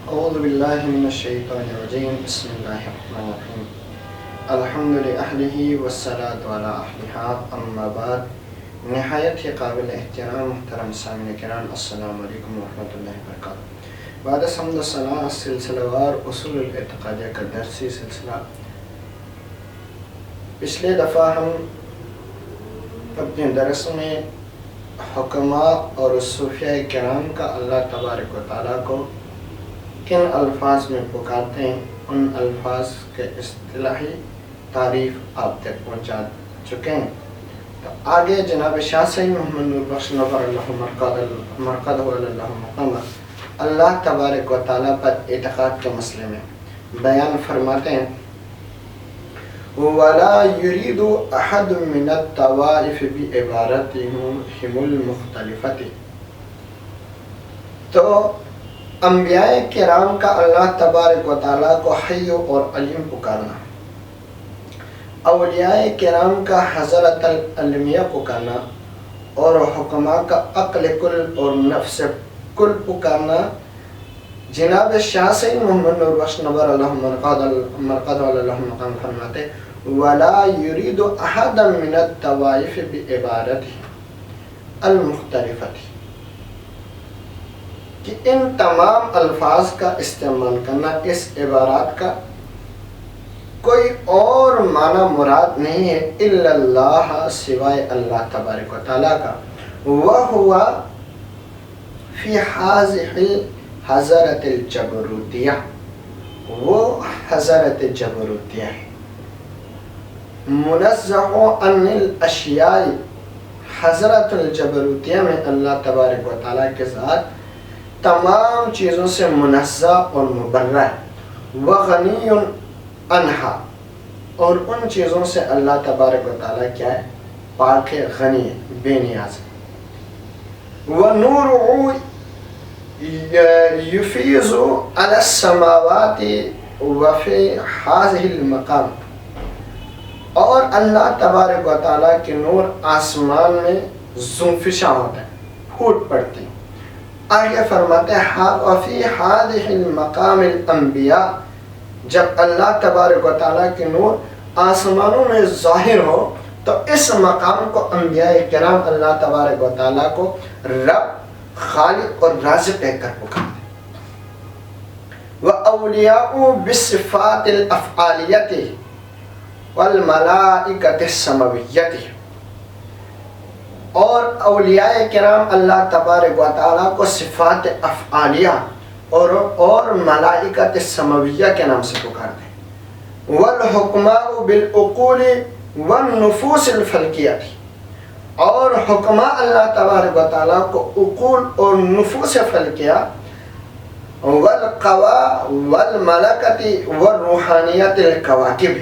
اعوذ باللہ من الشیطان الرجیم بسم اللہ الرحمن الرحیم الحمد للہ والصلاة علی اہلہا اما بعد نہایت ہی قابل احترام محترم سامعین کرام السلام علیکم ورحمۃ اللہ وبرکاتہ۔ بعد حمد و ثنا سلسلہ وار اصول الاعتقادیہ کا درسی سلسلہ۔ پچھلے دفعہ ہم اپنے درس میں حکماء اور صوفیاء کرام کا اللہ تبارک و تعالیٰ کو کن الفاظ میں پکارتے ہیں ان الفاظ کے اصطلاحی تعریف آپ تک پہنچا چکے ہیں۔ تو آگے جناب شاہ سید محمد نور بخش نور اللہ مرقدہ اللہ مقامہ اللہ تبارک و تعالیٰ پر اعتقاد کے مسئلے میں بیان فرماتے ہیں وَلَا يُرِيدُ أَحَدٌ مِّنَ الطَّوَائِفِ بِعِبَارَتِهِمُ الْمُخْتَلِفَةِ۔ تو انبیاء کرام کا اللہ تبارک و تعالیٰ کو حی اور علیم پکارنا، اولیاء کرام کا حضرت العلمیہ پکارنا اور حکماء کا عقل کل اور نفس کل پکارنا، جناب شاہ سید محمد نور بخش نور اللہ مرقدہ اللہ مقام فرماتے وَلَا يُرِيدُ أَحَدًا مِّنَ الطَّوَائِفِ بِعِبَارَتِهِ الْمُخْتَلِفَةِ، کہ ان تمام الفاظ کا استعمال کرنا، اس عبارات کا کوئی اور معنی مراد نہیں ہے الا اللہ، سوائے اللہ تبارک و تعالیٰ کا، وَهُوَ فی هذه حضرت الجبروتیہ، وہ حضرت جبروتیہ ہے، منزہ عن الاشیاء، حضرت الجبروتیہ میں اللہ تبارک و تعالیٰ کے ذات تمام چیزوں سے منزہ اور مبرہ ہے، وغنی عنہا، اور ان چیزوں سے اللہ تبارک و تعالیٰ کیا ہے؟ پاک ہے، غنی ہے، بے نیاز ہے، وَنُورُهُ یفیض علی السماوات وفی هذه المقام، اور اللہ تبارک و تعالیٰ کے نور آسمان میں زنفشاں ہوتا ہے، پھوٹ پڑتے ہیں۔ آگے فرماتے ہیں وفی هذه المقام الانبیاء، جب اللہ تبارک و تعالیٰ کے نور آسمانوں میں ظاہر ہو تو اس مقام کو انبیاء کرام اللہ تبارک و تعالیٰ کو رب، خالق اور رازق کہہ کر پکارتے ہیں۔ وَأَوْلِيَاءُ بِالصِّفَاتِ الْأَفْعَالِيَّةِ وَالْمَلَائِكَةِ السَّمَوِيَّةِ، اور اولیاء کرام اللہ تبارک و تعالیٰ کو صفات افعالیہ اور ملائکۃ السماویہ کے نام سے پکارتے ہیں۔ وَالْحُکْمَاءُ بِالْعُقُولِ وَالنُّفُوسِ الْفَلْكِيَّةِ، اور حکماء اللہ تبارک و تعالیٰ کو عقول اور نفوس فلکیہ، والقوا والملکۃ والروحانیت الکواکب،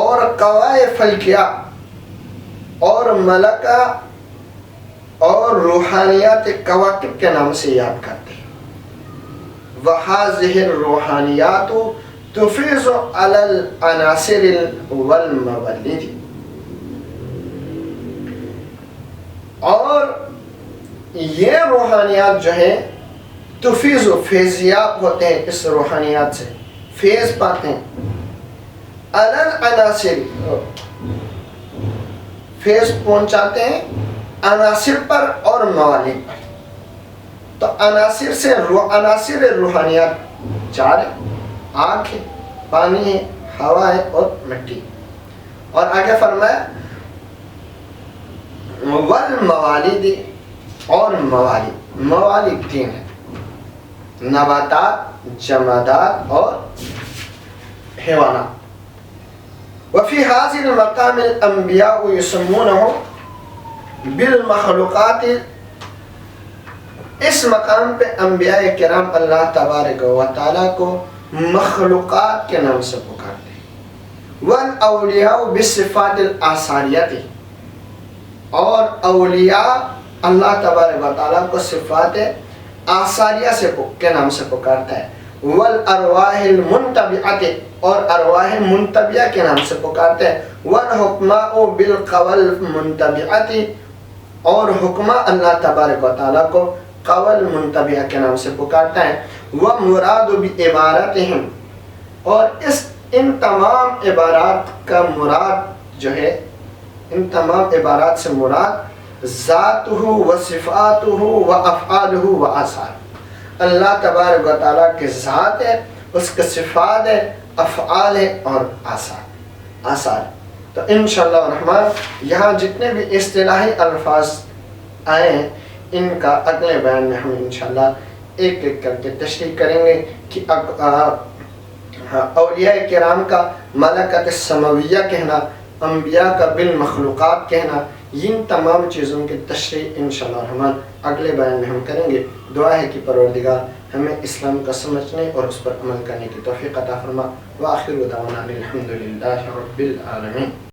اور قوائے فلکیہ اور ملکہ اور روحانیات کواکب کے نام سے یاد کرتے ہیں۔ وَهَذِهِ الروحانیات تفیض علی العناصر والمولد، اور یہ روحانیات جو ہیں تفیض و فیضیاب ہوتے ہیں، اس روحانیات سے فیض پاتے ہیں، علی العناصر، فیض پہنچاتے ہیں عناصر پر اور موالد پر۔ تو عناصر سے عناصر روحانیات چار ہیں، آنکھ ہے، پانی ہے، ہوا ہے اور مٹی، اور آگے فرمایا والموالد، اور موالد تین ہیں، نباتات، جمادات اور حیوانات۔ وفی هذه المقام الانبیاء یسمونہ بالمخلوقات، اس مقام پہ انبیاء کرام اللہ تبارک و تعالیٰ کو مخلوقات کے نام سے پکارتے ہیں۔ والاولیاء بالصفات الاثاریۃ، اور اولیاء اللہ تبارک و تعالیٰ کو صفات آثاریہ کے نام سے پکارتا ہے۔ والارواح المنتبعۃ، اور ارواح منتبعہ کے نام سے پکارتے ہیں۔ والحکماء بالقوى المنتبعۃ، اور حکماء اللہ تبارک و تعالیٰ کو قول منتبعہ کے نام سے پکارتا ہے۔ ومراد بعبارتہم، اور ان تمام عبارات کا مراد جو ہے، ان تمام عبارات سے مراد ذاتہ و صفاتہ و افعالہ و آثار، اللہ تبارک و تعالیٰ کی ذات ہے، اس کے صفات ہے، افعال ہے اور آثار۔ تو انشاءاللہ الرحمن یہاں جتنے بھی اصطلاحی الفاظ آئے ہیں ان کا اگلے بیان میں ہم انشاءاللہ ایک ایک کر کے تشریح کریں گے کہ اولیاء کرام کا ملکۃ السماویہ کہنا، انبیاء کا بالمخلوقات کہنا، ان تمام چیزوں کی تشریح انشاءاللہ الرحمن اگلے بیان میں ہم کریں گے۔ دعا ہے کہ پروردگار ہمیں اسلام کا سمجھنے اور اس پر عمل کرنے کی توفیق عطا فرما۔ وآخر دعوانا الحمد للہ رب العالمین۔